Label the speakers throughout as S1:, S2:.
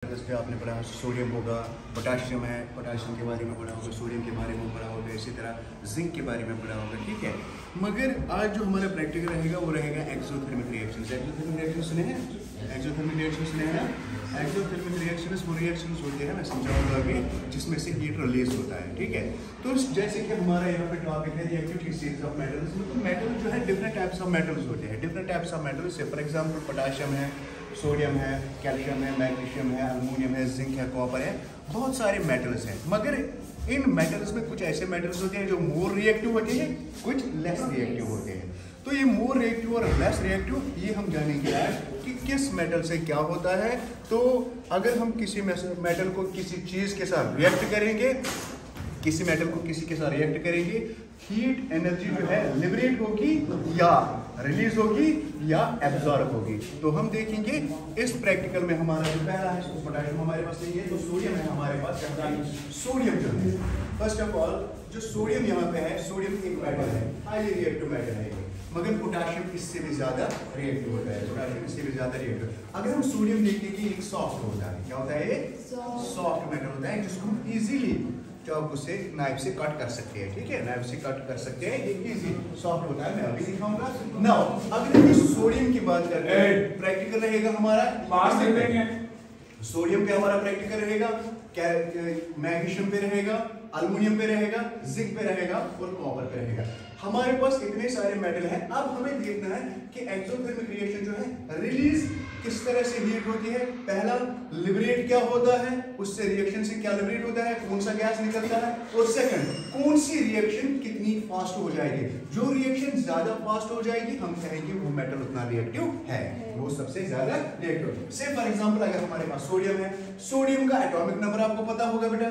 S1: पे आपने पढ़ा सोडियम होगा, पोटाशियम है, पोटाशियम के बारे में पढ़ा होगा, सोडियम के बारे में पढ़ा होगा, इसी तरह जिंक के बारे में पढ़ा होगा, ठीक है। मगर आज जो हमारा प्रैक्टिकल रहेगा वो रहेगा एक्सोथर्मिक रिएक्शन। एक्सोथर्मिक रिएक्शन सुने हैं? एक्सोथर्मिक रिएक्शन सुने हैं ना? एक्सोथर्मिक रिएक्शन वो रिएक्शन होते हैं, मैं समझाऊंगा अभी, जिसमें से हीट रिलीज होता है, ठीक है। तो जैसे कि हमारा यहाँ पे टॉपिक है रिएक्टिव स्टेट्स ऑफ मेटल्स, मतलब मेटल जो है डिफरेंट टाइप्स ऑफ मेटल्स होते हैं, डिफरेंट टाइप्स ऑफ मेटल्स से फॉर एग्जाम्पल पोटाशियम है, सोडियम है, कैल्शियम है, मैग्नीशियम है, एल्युमिनियम है, जिंक है, कॉपर है, बहुत सारे मेटल्स हैं। मगर इन मेटल्स में कुछ ऐसे मेटल्स होते हैं जो मोर रिएक्टिव होते हैं, कुछ लेस रिएक्टिव होते हैं। तो ये मोर रिएक्टिव और लेस रिएक्टिव ये हम जानेंगे आज कि किस मेटल से क्या होता है। तो अगर हम किसी मेटल को किसी चीज़ के साथ रिएक्ट करेंगे, किसी मेटल को किसी के साथ रिएक्ट करेंगे, हीट एनर्जी जो है लिबरेट होगी या रिलीज होगी या एब्जॉर्ब होगी। तो हम देखेंगे इस प्रैक्टिकल में हमारा जो पहला है, पोटेशियम हमारे पास नहीं है, तो सोडियम है हमारे पास। सोडियम जो है, फर्स्ट ऑफ ऑल जो सोडियम यहाँ पे है, सोडियम एक मेटल है, हाईली रिएक्टिव मेटल है, मगर पोटेशियम इससे भी ज्यादा रिएक्टिव होता है, पोटेशियम इससे भी ज्यादा रिएक्टिव। अगर हम सोडियम देखते कि एक सॉफ्ट होता है, क्या होता है? सॉफ्ट मेटल होता है जिसको हम इजीली चाकू से नाइफ से कट कर सकते हैं, ठीक है, नाइफ से कट कर सकते हैं, ये इजी सॉफ्ट होता है, मैं अभी दिखाऊंगा। नाउ अगर हम सोडियम की बात करते हैं, प्रैक्टिकल रहेगा हमारा, सोडियम पे हमारा प्रैक्टिकल रहेगा, मैग्नीशियम पे रहेगा, एल्युमिनियम पे रहेगा, जिंक पे रहेगा और कॉपर पे रहेगा। हमारे पास इतने सारे मेटल हैं। अब हमें देखना है कि एक्सोथर्मिक रिएक्शन जो है रिलीज किस तरह से हीट होती है। पहला लिबरेट क्या होता है, उससे रिएक्शन से क्या लिबरेट होता है, कौन सा गैस निकलता है, और सेकंड कौन सी रिएक्शन कितनी फास्ट हो जाएगी। जो रिएक्शन ज्यादा फास्ट हो जाएगी हम कहेंगे वो मेटल उतना रिएक्टिव है, वो सबसे ज्यादा रिएक्टिव। से फॉर एग्जांपल अगर हमारे पास सोडियम है, सोडियम का एटॉमिक नंबर आपको पता होगा बेटा,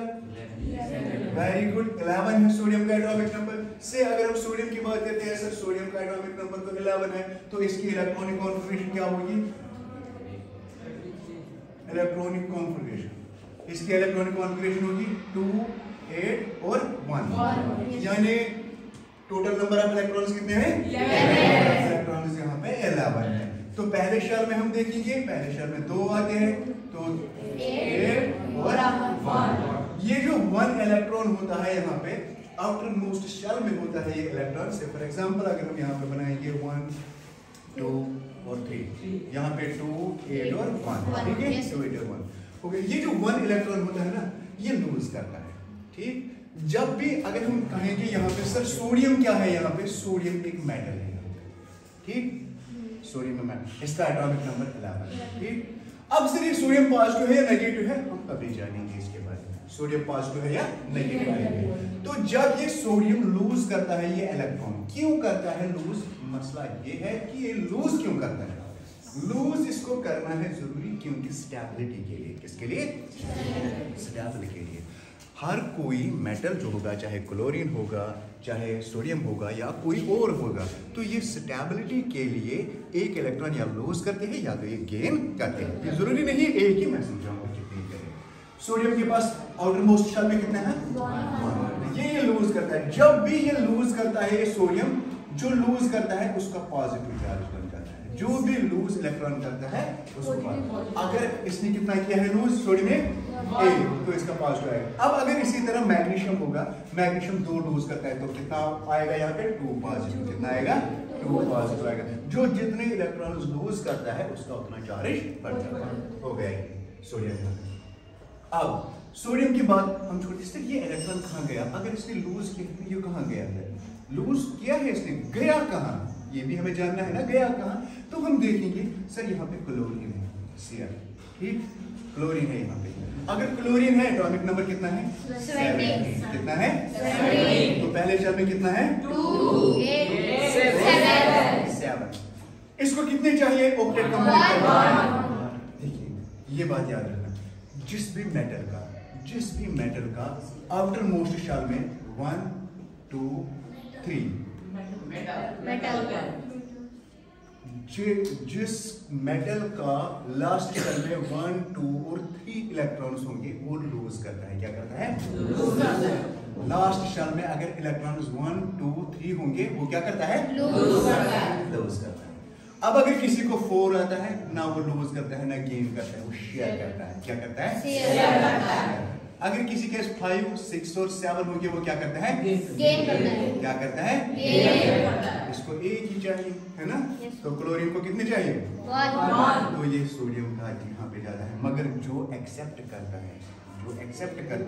S1: वेरी गुड, 11 है सोडियम का एटॉमिक नंबर। से अगर हम सोडियम की बात करते हैं, सर सोडियम का एटॉमिक नंबर तो 11 है, तो इसकी इलेक्ट्रॉनिक कॉन्फ़िगरेशन क्या होगी? इलेक्ट्रॉनिक कॉन्फ़िगरेशन, इसकी इलेक्ट्रॉनिक कॉन्फ़िगरेशन होगी 2, 8 और 1, यानी टोटल नंबर ऑफ इलेक्ट्रॉन्स कितने हैं? 11 इलेक्ट्रॉन्स यहाँ पे 11 है। तो पहले शेल में हम देखेंगे, पहले शेल में 2 आते हैं, तो 8 और 1। ये जो 1 इलेक्ट्रॉन होता है यहाँ पे आउटर मोस्ट शेल में होता है ये इलेक्ट्रॉन। से फॉर एग्जांपल अगर हम यहाँ पे बनाएंगे 1, 2 और 3, यहाँ पे 2, 8 और 1, ठीक है, 2, 8 और 1 ओके। ये जो 1 इलेक्ट्रॉन होता है ना, ये लूज करता है, ठीक। जब भी अगर हम कहेंगे यहाँ पे सर सोडियम क्या है, यहाँ पे सोडियम एक मेटल है, ठीक, सोडियम मेटल, इसका एटॉमिक नंबर 11 है, ठीक। अब सर ये सोडियम पॉजिटिव है या नेगेटिव है, हम अभी जानेंगे इसके बारे में, सोडियम पॉजिटिव है या नेगेटिव है। तो जब ये सोडियम लूज करता है ये इलेक्ट्रॉन, क्यों करता है लूज, मसला ये है कि ये लूज क्यों करता है। लूज इसको करना है जरूरी क्योंकि स्टेबिलिटी के लिए, किसके लिए? स्टेबिलिटी के लिए। हर कोई मेटल जो होगा, चाहे क्लोरीन होगा, चाहे सोडियम होगा या कोई और होगा, तो ये स्टेबिलिटी के लिए एक इलेक्ट्रॉन या लूज करते हैं या तो ये गेन करते हैं। ये जरूरी नहीं है एक ही, मैं समझाऊंगा कितनी करें। सोडियम के पास आउटर मोस्ट शेल में कितना है? 1। ये लूज करता है। जब भी ये लूज करता है, ये सोडियम जो लूज करता है उसका पॉजिटिव चार्ज बन जाता है। जो भी लूज इलेक्ट्रॉन करता है उसको, अगर इसने कितना किया है लूज, सोडियम में 1, तो इसका पॉजिटिव आएगा। अब अगर इसी तरह मैग्नीशियम होगा, मैग्नीशियम 2 लूज करता है, तो कितना आएगा यहाँ पे? 2 पॉजिटिव। कितना आएगा? 2 पॉजिटिव आएगा। जो जितने इलेक्ट्रॉन लूज करता है उसका उतना चार्ज बढ़ जाता है। हो गया सोडियम। अब सोडियम की बात हम छोटी सी, ये इलेक्ट्रॉन कहाँ गया? अगर इसने लूज किया, ये कहाँ गया है? लूज किया है इसने, गया कहाँ? ये भी हमें जानना है ना, गया कहाँ। तो हम देखेंगे सर यहाँ पे क्लोरीन है, Cl, ठीक, क्लोरीन है यहाँ पे। अगर क्लोरीन है एटॉमिक नंबर कितना है? 7। कितना है? 7। तो पहले शेल में कितना है? 2, 8, 7। इसको कितने चाहिए? ऑक्टेट कंप्लीट करना। देखिए ये बात याद रखना, जिस भी मेटल का आउटर मोस्ट शेल में 1, 2, 3 जिस मेटल का लास्ट शेल में 1, 2 और 3 इलेक्ट्रॉन्स होंगे वो लूज करता है। क्या करता है? लास्ट शेल में अगर इलेक्ट्रॉन्स 1, 2, 3 होंगे वो क्या करता है? लूज करता है। अब अगर किसी को 4 आता है, ना वो लूज करता है ना गेन करता है, वो शेयर करता है। क्या करता है? शेयर करता है। अगर किसी के 5, 6 और 7 हो गए, वो क्या करता है?
S2: गेन करता है।
S1: क्या करता है?
S2: गेन करता है।
S1: इसको एक ही चाहिए, है ना? तो क्लोरीन को कितने चाहिए?
S2: 1।
S1: तो ये सोडियम का यहाँ पे ज्यादा है, मगर जो एक्सेप्ट करता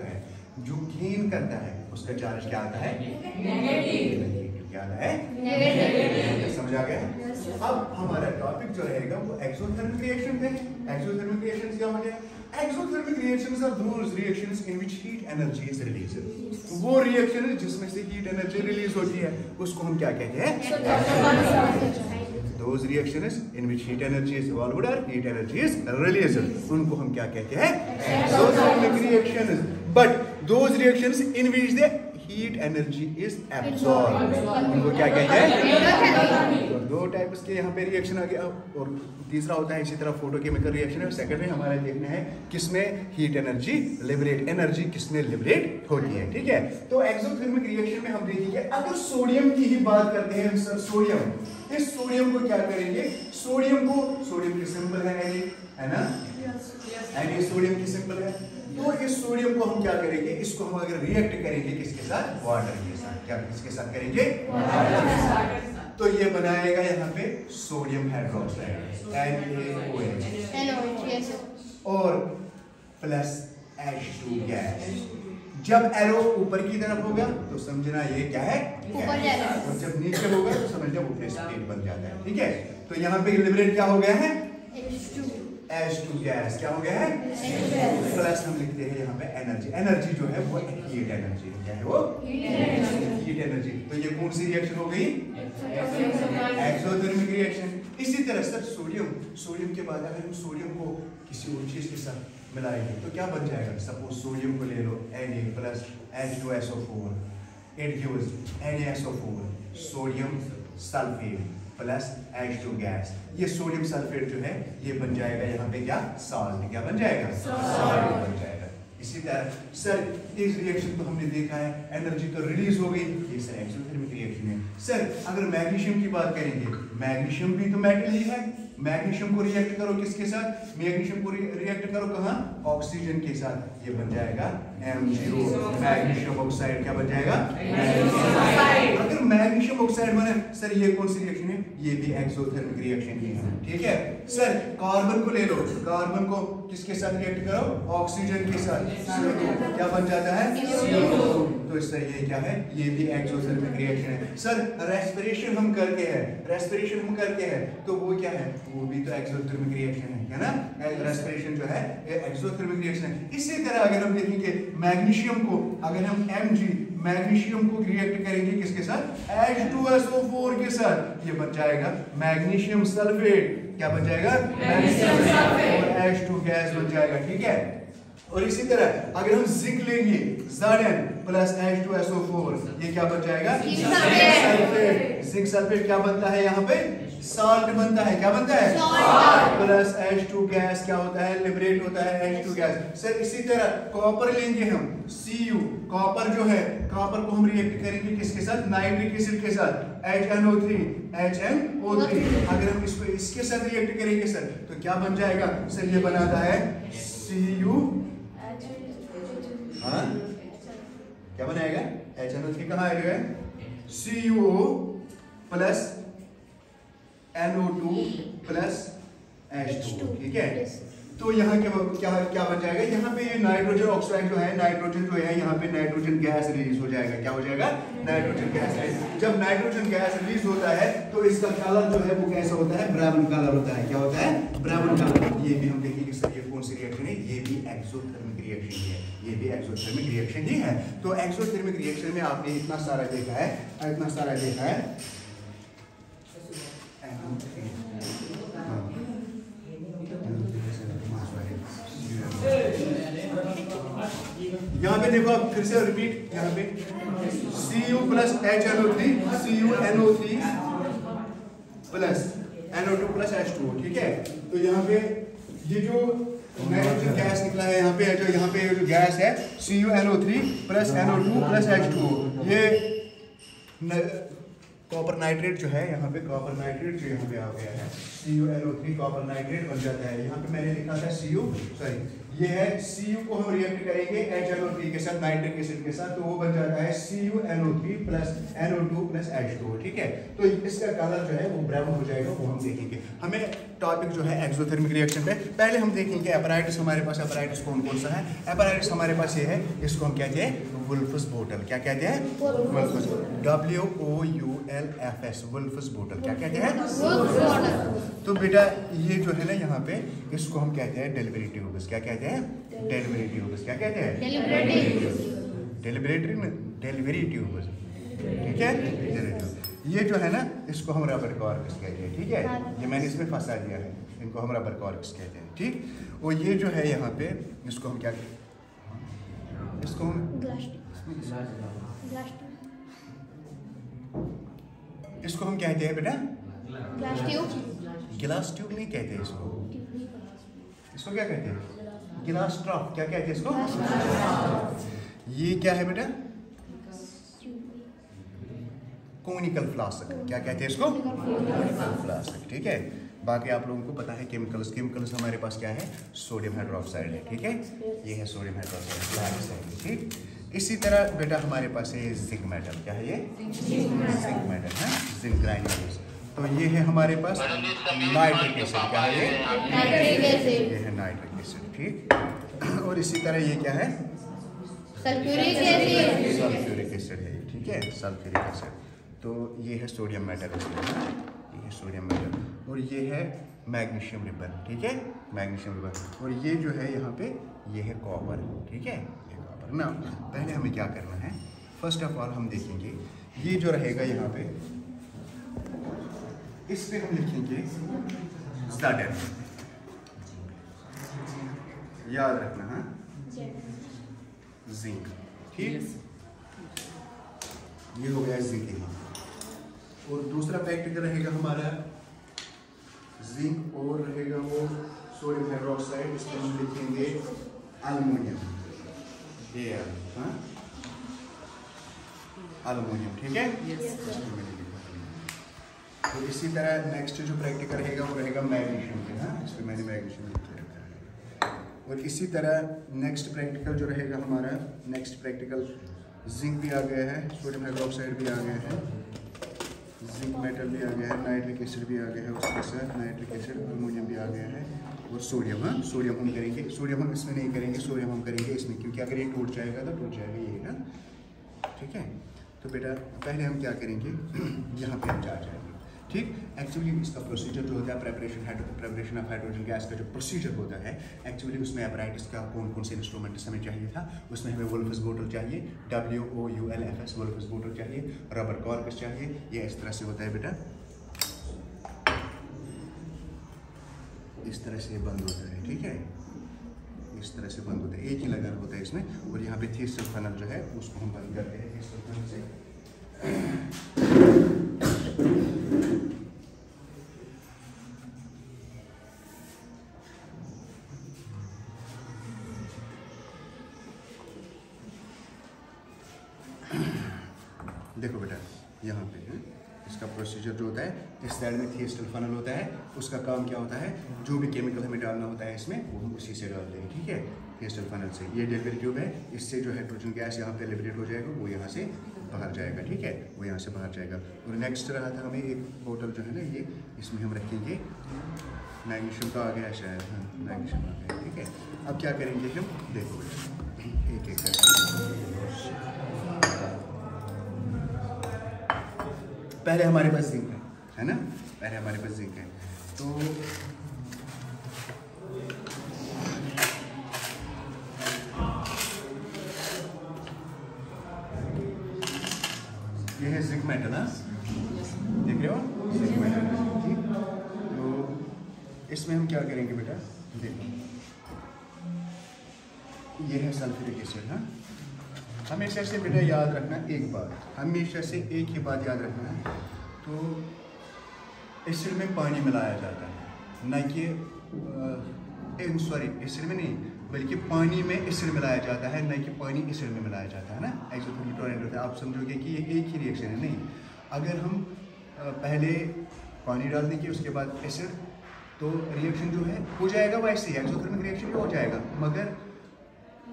S1: है, जो गेन करता है, उसका चार्ज क्या आता है? नेगेटिव। क्या आता है? नेगेटिव। समझ आ गया? अब हमारा टॉपिक जो रहेगा वो एक्सोथर्मिक रिएक्शन है। एक्सोथर्मिक रिएक्शंस क्या होते हैं? Exothermic reactions are those reactions in which heat energy is released. वो रिएक्शन है जिसमें से हीट एनर्जी रिलीज होती है, उसको हम क्या कहते हैं? Those reactions in which heat energy is evolved or heat energy is released, उनको हम क्या कहते हैं? Exothermic reactions. But those reactions in which the heat energy is absorbed, उनको क्या कहते हैं? तो 2 टाइप्स के यहाँ पे रिएक्शन आ गया, और तीसरा होता है इसी तरह फोटोकेमिकल रिएक्शन है। सेकंड में हमारा देखना है किसमें हीट एनर्जी लिबरेट, एनर्जी किसमें लिबरेट होती है। ठीक है, तो एक्सोथर्मिक रिएक्शन में हम देखेंगे, अगर सोडियम की ही बात करते हैं सर, सोडियम, इस सोडियम को क्या करेंगे? सोडियम की सिंपल है ना? एंड ये सोडियम की सिंपल है, तो इस सोडियम को हम क्या करेंगे? इसको हम अगर रिएक्ट करेंगे किसके साथ? वाटर के साथ। क्या किसके साथ करेंगे? वाटर के साथ। तो ये बनाएगा यहाँ पे सोडियम हाइड्रोक्साइड NaOH और प्लस H2 गैस। जब एरो ऊपर की तरफ होगा तो समझना ये क्या है? और जब नीचे होगा तो समझना वो स्टेट बन जाता है। ठीक है, तो यहाँ पे लिबरेट क्या हो गया है? H2 gas. क्या हो गया है? प्लस हम लिखते हैं यहाँ पे एनर्जी। एनर्जी जो है वो हीट एनर्जी है। क्या है वो? Heat energy. तो ये कौन सी रिएक्शन हो गई? Exothermic reaction. इसी तरह सर सोडियम के बाद अगर हम सोडियम को किसी और चीज के साथ मिलाएंगे तो क्या बन जाएगा? सपोज सोडियम को ले लो, Na plus H2SO4, it gives NaSO4, sodium sulphate plus H2 gas. ये सोडियम सल्फेट जो है ये बन जाएगा यहाँ पे क्या? सॉल्ट। क्या बन जाएगा? सॉल्ट बन जाएगा। इसी तरह सर इस रिएक्शन को हमने देखा है, एनर्जी तो रिलीज हो गई, ये सर एक्सोथर्मिक रिएक्शन है। सर अगर मैग्नीशियम की बात करेंगे, मैग्नीशियम भी तो मेटल ही है, मैग्नीशियम को रिएक्ट करो किसके साथ? मैग्नीशियम को रिएक्ट करो कहाँ? ऑक्सीजन के साथ, ये बन जाएगा MgO, मैग्नीशियम ऑक्साइड। क्या बन जाएगा? अगर मैग्नीशियम ऑक्साइड बने सर ये कौन सी रिएक्शन है? ये भी एक्सोथर्मिक रिएक्शन ही है। ठीक है सर, कार्बन को ले लो, कार्बन को किसके साथ रिएक्ट करो? ऑक्सीजन के साथ, क्या बन जाता है? CO2। तो इस तरह ये क्या है? ये भी एक्सोथर्मिक रिएक्शन है। सर रेस्पिरेशन हम करते हैं तो वो क्या है? वो भी तो एक्सोथर्मिक रिएक्शन है ना? रेस्पिरेशन जो है ये एक्सोथर्मिक रिएक्शन है। इसी तरह अगर हम देखेंगे मैग्नीशियम को, अगर हम मैग्नीशियम को रिएक्ट करेंगे किसके साथ? H2SO4 के साथ, ये बन जाएगा मैग्नीशियम सल्फेट। क्या बन जाएगा? मैग्नीशियम सल्फेट और H2 गैस बन जाएगा। ठीक है, और इसी तरह अगर हम जिंक लेंगे, Zn प्लस H2SO4, ये क्या बन जाएगा? Zinc sulphate. क्या बनता है यहाँ पे? सॉल्ट बनता है। क्या बनता है? प्लस H2 गैस क्या होता है? लिबरेट होता है H2 गैस। सर इसी तरह कॉपर लेंगे हम, Cu, कॉपर जो है, कॉपर को हम रिएक्ट करेंगे किसके साथ? नाइट्रिक एसिड के साथ, HNO3। अगर हम इसको इसके साथ रिएक्ट करेंगे सर तो क्या बन जाएगा? सर ये बनाता है Cu, हाँ क्या बनाएगा? HNO3 कहाँ आएगा? CuO plus NO2 plus H2। ठीक है, तो यहाँ क्या बन जाएगा? यहाँ पे ये नाइट्रोजन ऑक्साइड जो है, नाइट्रोजन जो है यहाँ पे नाइट्रोजन गैस रिलीज हो जाएगा। क्या हो जाएगा? Nitrogen gas. जब नाइट्रोजन गैस रिलीज होता है तो इसका कलर जो है वो कैसा होता है? ब्राउन कलर होता है। क्या होता है? Brown colour. ये भी हम देखेंगे सर ये कौन सी रिएक्शन है? ये भी एक्सोथर्मिक रिएक्शन ही है। ये भी एक्सोथर्मिक रिएक्शन ही है। तो एक्सोथर्मिक रिएक्शन में आपने इतना सारा देखा है। यहाँ पे देखो आप फिर से रिपीट, यहाँ पे Cu plus HNO3 plus NO2 plus H2O। ठीक है, तो यहाँ पे ये जो नाइट्रोजन गैस निकला है यहाँ पे जो गैस है CuNO3 plus NO2 plus H2O, ये कॉपर नाइट्रेट जो है यहाँ पे, कॉपर नाइट्रेट जो यहाँ पे आ गया है CuNO3 कॉपर नाइट्रेट बन जाता है। यहाँ पे मैंने लिखा था ये है Cu को हम रिएक्ट करेंगे HNO3 के साथ, नाइट्रिक एसिड के साथ, तो वो बन जाता है CuNO3 plus NO2 plus H2O, ठीक है। तो इसका कलर जो है वो ब्राउन हो जाएगा, वो हम देखेंगे। हमें टॉपिक जो है एक्सोथर्मिक रिएक्शन पे, पहले हम देखेंगे एपराइटिस। हमारे पास एपराइटिस कौन कौन सा है? एपराइटिस हमारे पास ये है, इसको हम कहते हैं वुल्फस बोटल। क्या कहते हैं? वुल्फस, WOULFS, वुल्फस बोटल। क्या कहते हैं? तो बेटा ये जो है ना यहाँ पे, इसको हम कहते हैं डेलिवरी ट्यूब्स। क्या कहते हैं? Delivery tubes. क्या कहते हैं? डेलिवरी ट्यूब्स, ठीक है। ये जो है ना, इसको हम रबर कॉर्क्स कहते हैं, ठीक है। ये मैंने इसमें फंसा दिया है, इनको हम रबर कॉर्क्स कहते हैं, ठीक। और ये जो है यहाँ पे, इसको हम क्या कहते हैं? इसको हम इसको हम कहते हैं बेटा गिलास ट्यूब नहीं कहते इसको। इसको क्या कहते हैं? गिलास ट्रॉफ। क्या कहते हैं इसको? ये क्या है बेटा? Conical flask. क्या कहते हैं इसको? कोनिकल फ्लास्क, ठीक है। बाकी आप लोगों को पता है केमिकल्स हमारे पास क्या है? सोडियम हाइड्रोक्साइड है, ठीक है। ये है सोडियम हाइड्रोक्साइड, ठीक। इसी तरह बेटा हमारे पास है जिंक मेटल। क्या है ये? जिंक मेटल है, जिंक ग्राइंडर्स। तो ये है हमारे पास नाइट्रिक एसिड। क्या है ये? ये है नाइट्रिक एसिड, ठीक। और इसी तरह ये क्या है? सल्फ्यूरिक एसिड है, ठीक है, सल्फ्यूरिक एसिड। तो ये है सोडियम मेटल, ये है सोडियम मेटल। और ये है मैग्नीशियम रिबन, ठीक है, मैग्नीशियम रिबन। और ये जो है यहाँ पे, ये है कॉपर, ठीक है, ये कॉपर ना। पहले हमें क्या करना है? फर्स्ट ऑफ ऑल हम देखेंगे ये जो रहेगा यहाँ पे, इस पे हम लिखेंगे ज़ेड। याद रखना है, जिंक, ठीक। ये हो गया जिंक यहाँ। और दूसरा प्रैक्टिकल रहेगा हमारा जिंक, और रहेगा वो सोडियम हाइड्रोक्साइड। इसमें हम लिखेंगे एल्युमिनियम, एल्युमिनियम, ठीक है। तो इसी तरह नेक्स्ट जो प्रैक्टिकल रहेगा वो रहेगा मैग्नीशियम के, हाँ, इसमें मैंने मैग्नीशियम लिख के रखा है। और इसी तरह नेक्स्ट प्रैक्टिकल जो रहेगा हमारा, नेक्स्ट प्रैक्टिकल जिंक भी आ गया है, सोडियम हाइड्रोक्साइड भी आ गया है, जिंक मेटल भी आ गया है, नाइट्रिक एसिड भी आ गया है, उसके साथ नाइट्रिक एसिड, अमोनियम भी आ गया है, और सोडियम। हाँ, सोडियम हम करेंगे, सोडियम हम इसमें नहीं करेंगे, सोडियम हम करेंगे इसमें, क्योंकि अगर ये टूट जाएगा तो टूट जाएगा ये ना, ठीक है। तो बेटा पहले हम क्या करेंगे, यहाँ पे हम जा जाएंगे, ठीक। एक्चुअली इसका प्रोसीजर जो होता है, प्रेपरेशन ऑफ हाइड्रोजन गैस का जो प्रोसीजर होता है, एक्चुअली उसमें एपराइटिस का कौन कौन से इंस्ट्रूमेंट्स हमें चाहिए था। उसमें हमें वुल्फस बोटल चाहिए, WOULFS वुल्फस बोटल चाहिए, रबर कॉर्क्स चाहिए। ये इस तरह से होता है बेटा, इस तरह से बंद होता है, ठीक है, इस तरह से बंद होता है, एक ही लगाना होता है इसमें। और यहाँ पे थीस्टल फनल जो है उसको हम बंद करते हैं थीस्टल फनल से। देखो बेटा यहाँ पे है इसका प्रोसीजर जो होता है, इस साइड में थीस्टल फनल होता है, उसका काम क्या होता है, जो भी केमिकल हमें डालना होता है इसमें वो हम उसी से डालते हैं, ठीक है, थीस्टल फनल से। ये डेलिवरी ट्यूब है, इससे जो हाइड्रोजन गैस यहाँ पे लिबरेट हो जाएगा, वो यहाँ से बाहर जाएगा, ठीक है, वो यहाँ से बाहर जाएगा। और नेक्स्ट रहा था हमें एक बोतल जो है ना, ये इसमें हम रखेंगे मैग्नीशियम का आ गया शायद, हाँ मैग्नीशियम आ गया, ठीक है। अब क्या करेंगे हम, देखो एक एक करके। पहले हमारे पास जिंक है ना, पहले हमारे पास जिंक है, तो ये है जिंक मेटल, हाँ देख रहे हो, जिंक मेटल, ठीक। तो इसमें हम क्या करेंगे बेटा, देखो ये है सल्फ्यूरिक एसिड। हाँ, हमेशा से बेटा याद रखना एक बात, हमेशा से एक ही बात याद रखना है, तो एसिड में पानी मिलाया जाता है, न कि सॉरी एसिड में नहीं, बल्कि पानी में एसिड मिलाया जाता है, न कि पानी एसिड में मिलाया जाता है ना, एक्सोथर्मिक टॉरेंट होता है। आप समझोगे कि ये एक ही रिएक्शन है, नहीं। अगर हम पहले पानी डाल देंगे, उसके बाद एसिड, तो रिएक्शन जो है हो जाएगा वैसे ही, एक्सोथर्मिक रिएक्शन भी हो जाएगा, मगर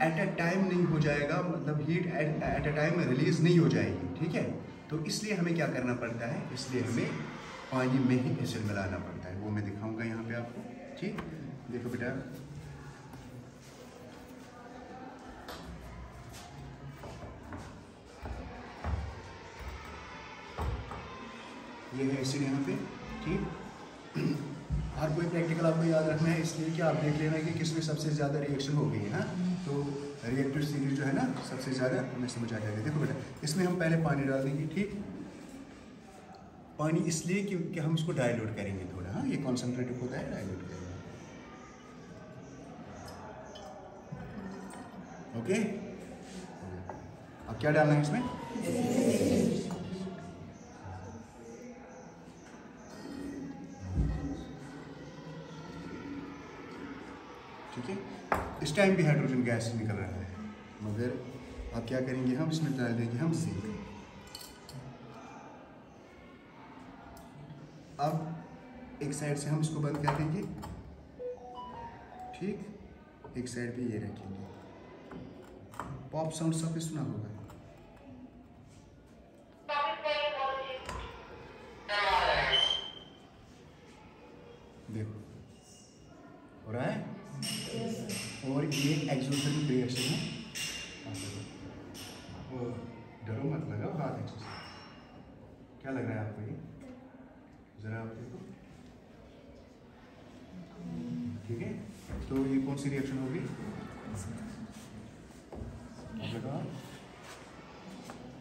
S1: एट अ टाइम नहीं हो जाएगा, मतलब heat at a time release नहीं हो जाएगी, ठीक है। तो इसलिए हमें क्या करना पड़ता है, इसलिए हमें पानी में ही एसिड मिलाना पड़ता है, वो मैं दिखाऊंगा यहाँ पे आपको, ठीक। देखो बेटा, ये है एसिड यहाँ पे, ठीक। हर कोई प्रैक्टिकल आपको याद रखना है, इसलिए कि आप देख लेना कि किसमें सबसे ज़्यादा रिएक्शन हो गई है ना, तो रिएक्टिव सीरीज जो है ना सबसे ज़्यादा हमें समझ आ जाएगा। देखो बेटा, इसमें हम पहले पानी डाल देंगे, ठीक। पानी इसलिए क्योंकि हम इसको डाइल्यूट करेंगे थोड़ा, हाँ, ये कॉन्सेंट्रेटिव होता है, डाइल्यूट करेंगे, ओके। अब क्या डालना है इसमें, ठीक है। इस टाइम भी हाइड्रोजन गैस निकल रहा है, मगर अब क्या करेंगे हम, इसमें डाल देंगे हम जिंक। अब एक साइड से हम इसको बंद कर देंगे, ठीक, एक साइड पे ये रखेंगे। पॉप साउंड सबने सुना होगा, देखो हो रहा है, और ये एक्सोथर्मिक रिएक्शन है। वो डरो मत, लगाओ हाथ एक्सरसाइज, क्या लग रहा है आपको, ये जरा आप देखो, ठीक है। तो ये कौन सी रिएक्शन होगी,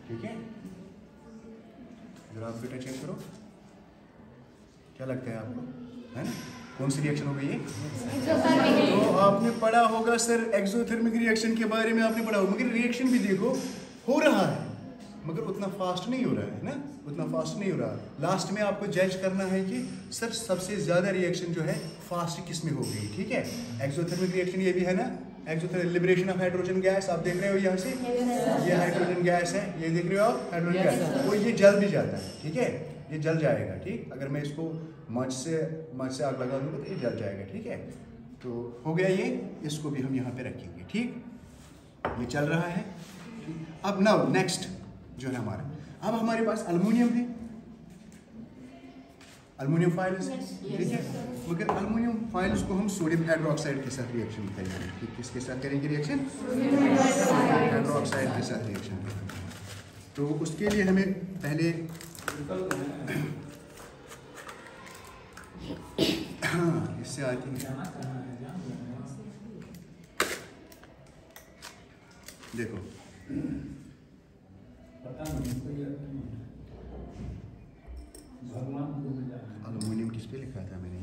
S1: ठीक है। जरा आप बेटा चेक करो, क्या लगता है आपको, है ना, कौन सी रिएक्शन हो गई है। तो आपने पढ़ा होगा सर, एक्सोथर्मिक रिएक्शन के बारे में आपने पढ़ा होगा, मगर रिएक्शन भी देखो हो रहा है, मगर उतना फास्ट नहीं हो रहा है ना, उतना फास्ट नहीं हो रहा। लास्ट में आपको जज करना है कि सर सबसे ज़्यादा रिएक्शन जो है फास्ट किस में हो गई, ठीक है। एक्सोथर्मिक रिएक्शन ये भी है ना, exothermic liberation of hydrogen gas, आप देख रहे हो यहाँ से, ये हाइड्रोजन गैस है, ये देख रहे हो आप हाइड्रोजन गैस, वो ये जल भी जाता है, ठीक है, ये जल जाएगा, ठीक। अगर मैं इसको मच से आग लगा दूंगा तो ये जल जाएगा, ठीक है। तो हो गया ये, इसको भी हम यहाँ पे रखेंगे, ठीक, ये चल रहा है। अब नाउ नेक्स्ट जो है हमारा, अब हमारे पास अल्युमिनियम है, अल्युमिनियम फाइल्स, ठीक है, मगर अल्युमिनियम फाइल्स को हम सोडियम हाइड्रोक्साइड के साथ रिएक्शन करेंगे, ठीक, किसके साथ करेंगे रिएक्शन, हाइड्रोक्साइड के साथ रिएक्शन करेंगे। तो उसके लिए हमें पहले हाँ, इससे आती है, देखो अल्युमिनियम किस पे लिखा था मैंने,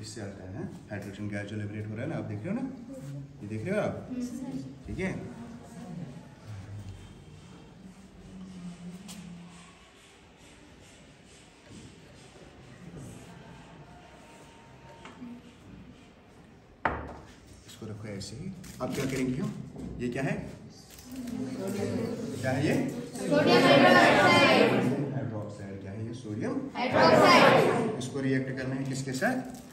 S1: इससे आता है हाइड्रोजन गैस जो लिबरेट हो रहा है ना, आप देख रहे हो ना, ये देख रहे हो आप, ठीक है। इसको रखो ऐसे ही। अब क्या करेंगे हम, ये क्या है, क्या है ये,
S2: सोडियम हाइड्रोक्साइड,
S1: हाइड्रोक्साइड, क्या है ये, सोडियम
S2: हाइड्रोक्साइड।
S1: इसको रिएक्ट करना है किसके साथ,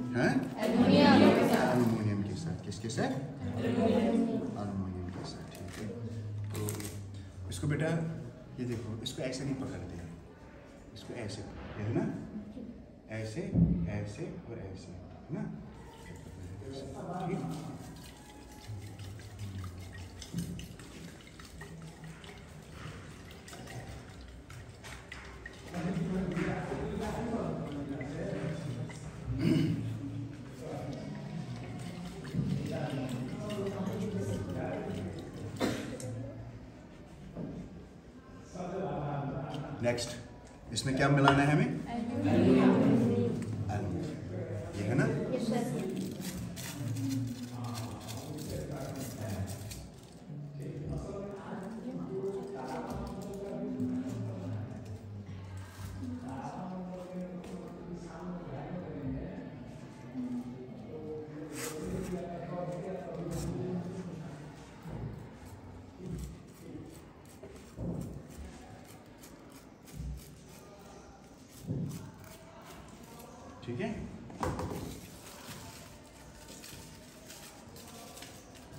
S1: हाँ, अल्युमिनियम के साथ, किसके साथ, अल्युमिनियम के साथ, ठीक है। तो इसको बेटा ये देखो, इसको ऐसे नहीं पकड़ते हैं, इसको ऐसे पकड़ते हैं ना, ऐसे ऐसे और ऐसे, है ना, ठीक। नेक्स्ट, इसमें क्या मिलाना है हमें, अल्युमिनियम, ये है ना, ठीक है,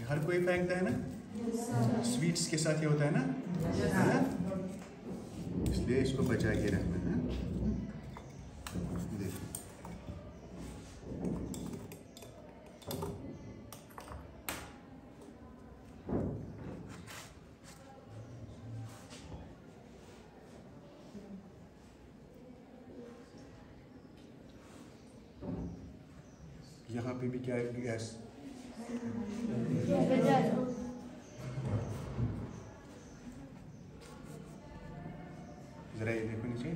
S1: हर कोई फेंकता है ना, स्वीट्स के साथ ये होता है ना, इसलिए इसको बचा के रखना है। देखो यहाँ पे भी क्या है, गैस जरा ये देखो नीचे,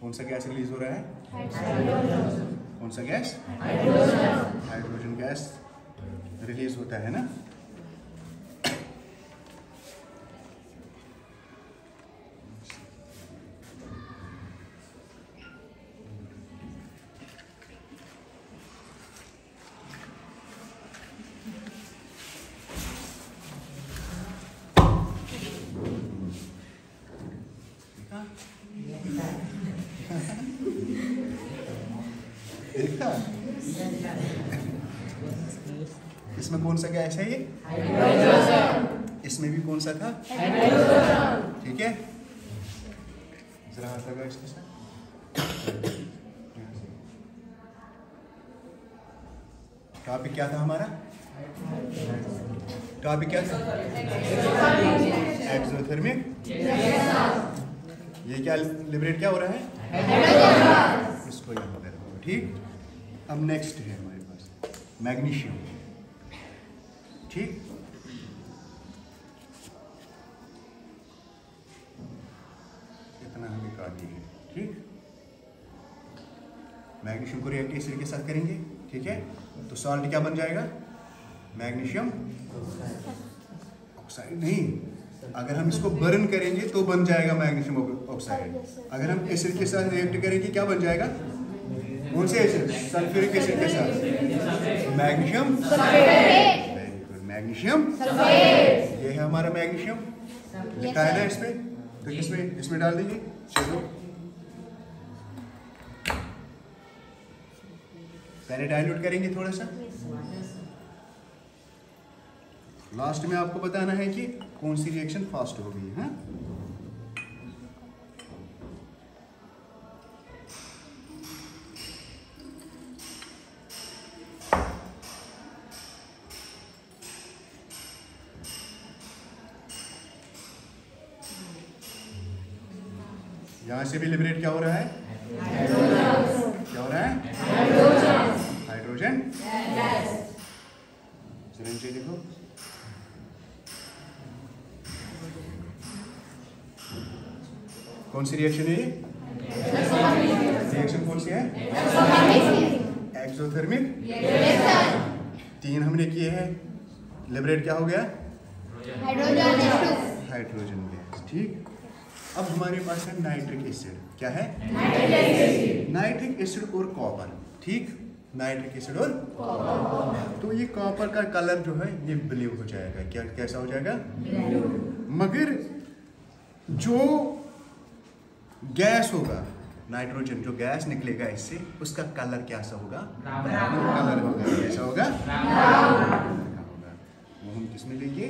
S1: कौन सा गैस रिलीज हो रहा है? कौन सा गैस? हाइड्रोजन गैस रिलीज होता है ना। देखा, इसमें कौन सा गैस है ये? इसमें भी कौन सा था? ठीक है, जरा हाथ लगा इसके साथ। टॉपिक क्या था हमारा? टॉपिक क्या था? एक्सोथर्मिक। ये क्या लिबरेट क्या हो रहा है? इसको यहाँ पे रखो, ठीक। अब नेक्स्ट है हमारे पास मैग्नीशियम, ठीक। इतना हमें काफी है, ठीक। मैग्नीशियम को रिएक्टिव एसिड के साथ करेंगे, ठीक है। तो सॉल्ट क्या बन जाएगा? मैग्नीशियम ऑक्साइड नहीं, अगर हम इसको बर्न करेंगे तो बन जाएगा मैग्नीशियम ऑक्साइड। अगर हम एसिड के साथ रिएक्ट करेंगे क्या बन जाएगा? कौन से एसिड? सल्फ्यूरिक एसिड के साथ magnesium sulphate. Very good, magnesium sulphate. ये है हमारा मैग्नीशियम, लिखा है ना इस पे, तो इसमें डाल दीजिए। चलो पहले डाइल्यूट करेंगे थोड़ा सा, लास्ट में आपको बताना है कि कौन सी रिएक्शन फास्ट होगी, है। यहां से भी लिबरेट क्या हो रहा है? क्या हो रहा है? हाइड्रोजन नीचे देखो, कौन सी रिएक्शन है ये? रिएक्शन कौन सी है? एक्सोथर्मिक। तीन हमने किए हैं, लिबरेट क्या हो गया? हाइड्रोजन गैस, ठीक। अब हमारे पास है नाइट्रिक एसिड। क्या है? नाइट्रिक एसिड और कॉपर, ठीक। नाइट्रिक एसिड और कॉपर। तो ये कॉपर का कलर जो है ये ब्लू हो जाएगा। क्या कैसा हो जाएगा? मगर जो गैस होगा, नाइट्रोजन जो गैस निकलेगा इससे, उसका कलर कैसा होगा? कलर होगा, कैसा होगा? होगा। वो हम किसमें लेंगे?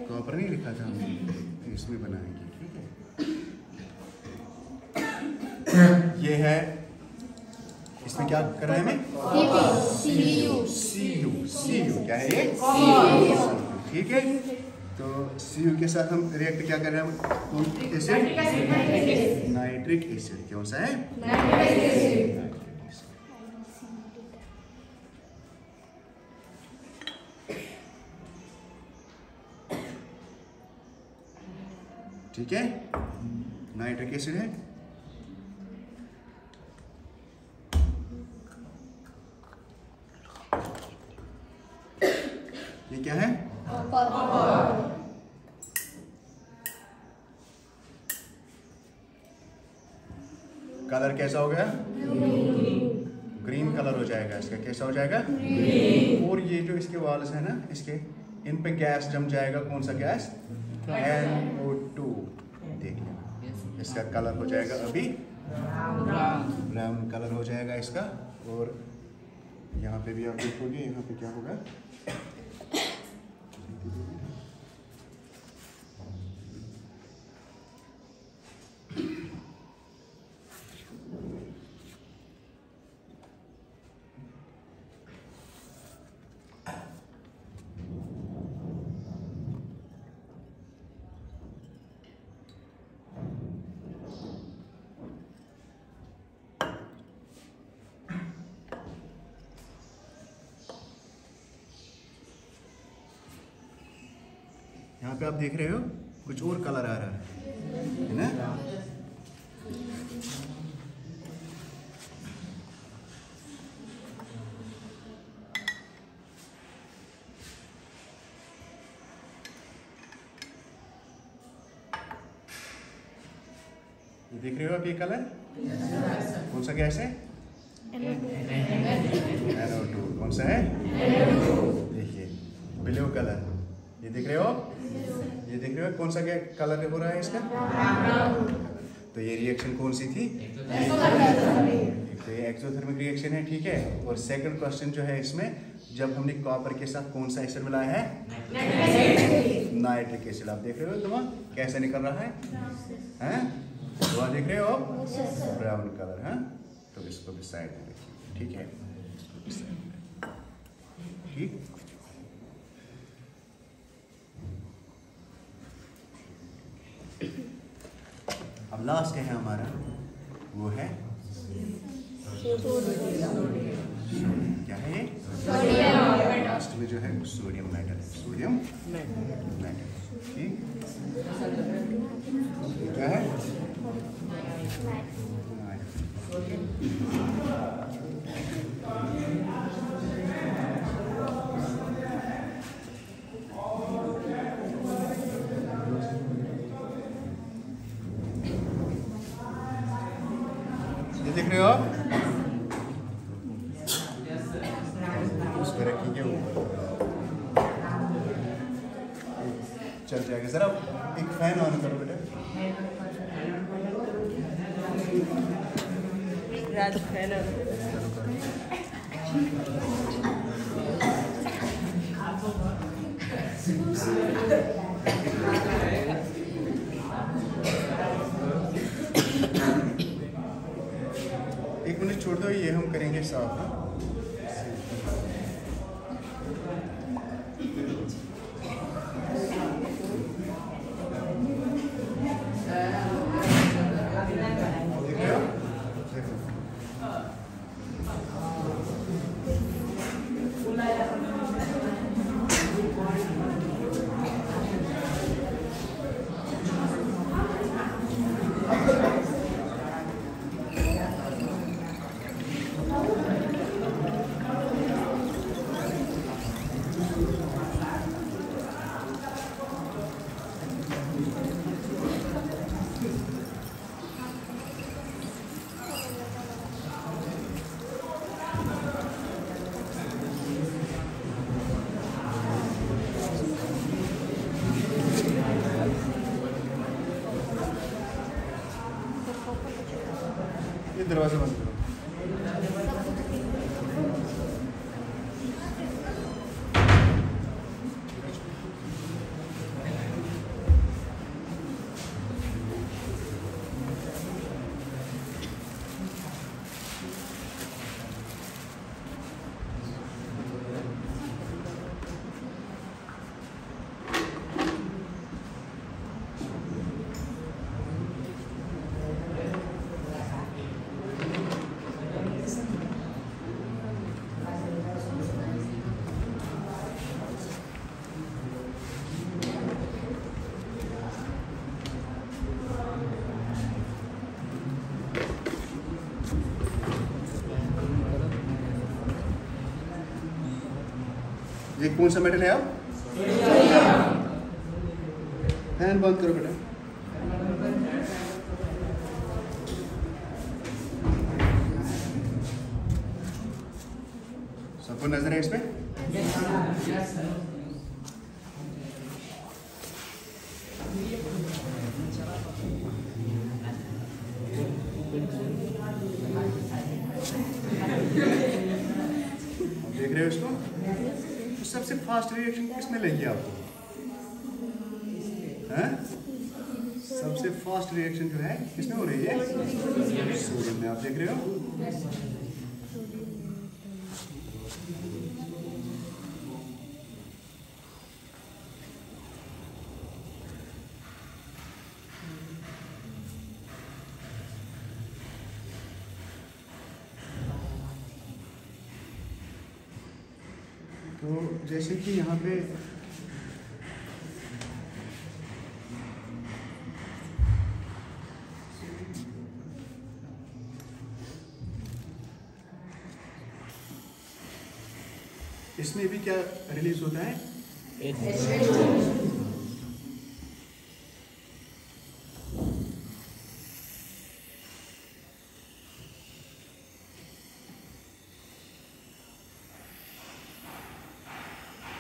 S1: कॉपर नहीं लिखा था हमने, इसमें बनाएंगे, ठीक है। ये है, इसमें क्या कर रहे हैं हमें? CU क्या है ये? ठीक है। तो CU के साथ हम रिएक्ट क्या कर रहे हैं? कौन एसिड? Nitric acid. कौन सा है? Nitric acid. ठीक है, नाइट्रिक एसिड है। ये क्या है? कलर कैसा हो गया? ग्रीन कलर हो जाएगा इसका। कैसा हो जाएगा? और ये जो इसके वॉल्स है ना, इसके इन पे गैस जम जाएगा। कौन सा गैस? NO2। देख लेना, इसका कलर हो जाएगा अभी ब्राउन कलर हो जाएगा इसका। और यहाँ पे भी आप देखोगे, यहाँ पे क्या होगा? यहाँ पे आप देख रहे हो कुछ और कलर आ रहा है ना? ये देख रहे हो आप ये कलर? कौन सा गैस है? NO2। कौन सा है? देखिए ब्लू कलर, ये देख रहे हो? ये देख रहे हो कौन सा कलर हो रहा है इसका? तो ये रिएक्शन कौन सी थी? तो ये एक्सोथर्मिक रिएक्शन है, ठीक है। और सेकंड क्वेश्चन जो है इसमें, जब हमने कॉपर के साथ कौन सा एसिड मिलाया है? Nitric acid. आप देख रहे हो धुआं कैसे निकल रहा है? धुआं देख रहे हो? ब्राउन कलर है। तो इसको भी साइड में रखिए, ठीक है। इसको भी साइड में, ठीक। अब लास्ट है हमारा, वो है क्या है? लास्ट में जो है सोडियम मेटल। सोडियम मेटल, ठीक। क्या है? देख रहे हो आप? उसको रखिए ऊपर, चल जाएगा। जरा एक फैन ऑन करो बेटा। एक मिनट छोड़ दो, ये हम करेंगे साफ ना। ये दरवाजा बंद करो। ये कौन सा मेटल है? आप फैन बंद करो बेटा। सबको नजर है इसमें? देख रहे हो इसको? तो सबसे फास्ट रिएक्शन किसमें लगी आपको? हैं? सबसे फास्ट रिएक्शन जो है किसमें हो रही है? सोडियम में। आप देख रहे हो? तो जैसे कि यहाँ पे इसमें भी क्या रिलीज होता है?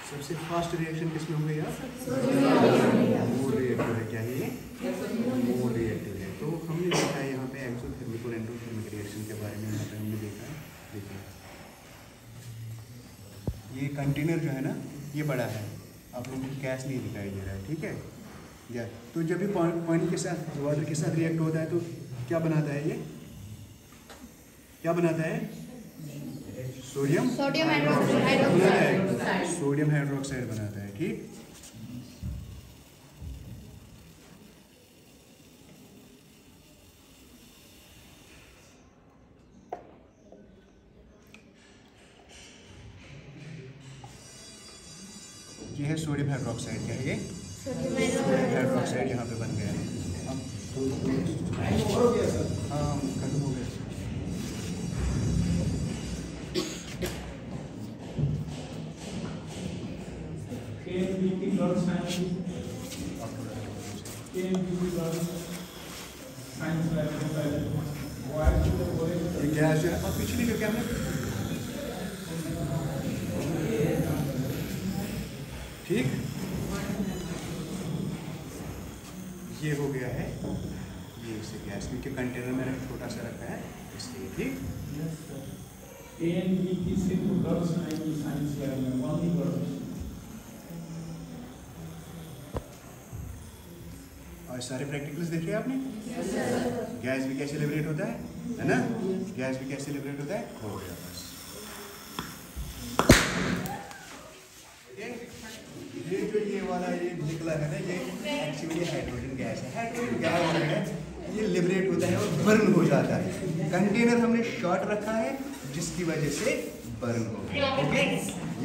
S1: सबसे फास्ट रिएक्शन किसमें हो गई आप? मोर रिएक्टिव है। क्या ये? मोर रिएक्टिव है। तो हमने देखा है यहाँ पे एक्सोथर्मिक और एंडोथर्मिक रिएक्शन के बारे में यहाँ पे हमने देखा है। देखिए ये कंटेनर जो है ना ये बड़ा है, आप लोगों को गैस नहीं दिखाई दे रहा है, ठीक है? या तो जब भी पानी के साथ वाटर के साथ रिएक्ट होता है तो क्या बनाता है ये? क्या बनाता है? Sodium hydroxide. सोडियम हाइड्रोक्साइड बनाता है, ठीक? ये है सोडियम हाइड्रोक्साइड। क्या है ये? सोडियम हाइड्रोक्साइड यहाँ पे बन गया है। हाँ खत्म हो गया। ये गैस जो है और पीछे नहीं क्या है, ठीक? ये हो गया है ये इसे गैस क्योंकि कंटेनर में छोटा सा रखा है इसलिए, ठीक? और सारे प्रैक्टिकल्स देख रहे हैं आपने? गैस भी कैसे लिबरेट होता है ना? गैस भी कैसे लिबरेट होता है? हो गया बस। ये जो ये वाला ये निकला है ना ये एक्चुअली हाइड्रोजन गैस है। हाइड्रोजन गैस जो है ये लिबरेट होता है और बर्न हो जाता है। कंटेनर हमने शॉर्ट रखा है जिसकी वजह से बर्न हो गया। ओके,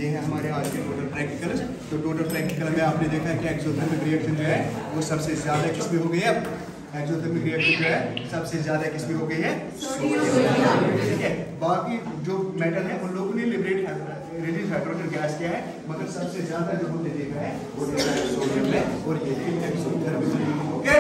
S1: ये है हमारे आज के टोटल प्रैक्टिकल्स। तो टोटल प्रैक्टिकल में आपने देखा कि एक्सोथर्मिक रिएक्शन जो है वो सबसे ज्यादा किसमें हो गई है? एक्सोथर्मिक रिएक्शन जो है सबसे ज्यादा किसमें हो गई है? सोडियम, ठीक है? बाकी जो मेटल है उन लोगों ने रिलीज हाइड्रोजन गैस किया है, मगर सबसे ज्यादा जो हमने देखा है वो सोडियम में, और ये एक्सोथर्मिक। ओके,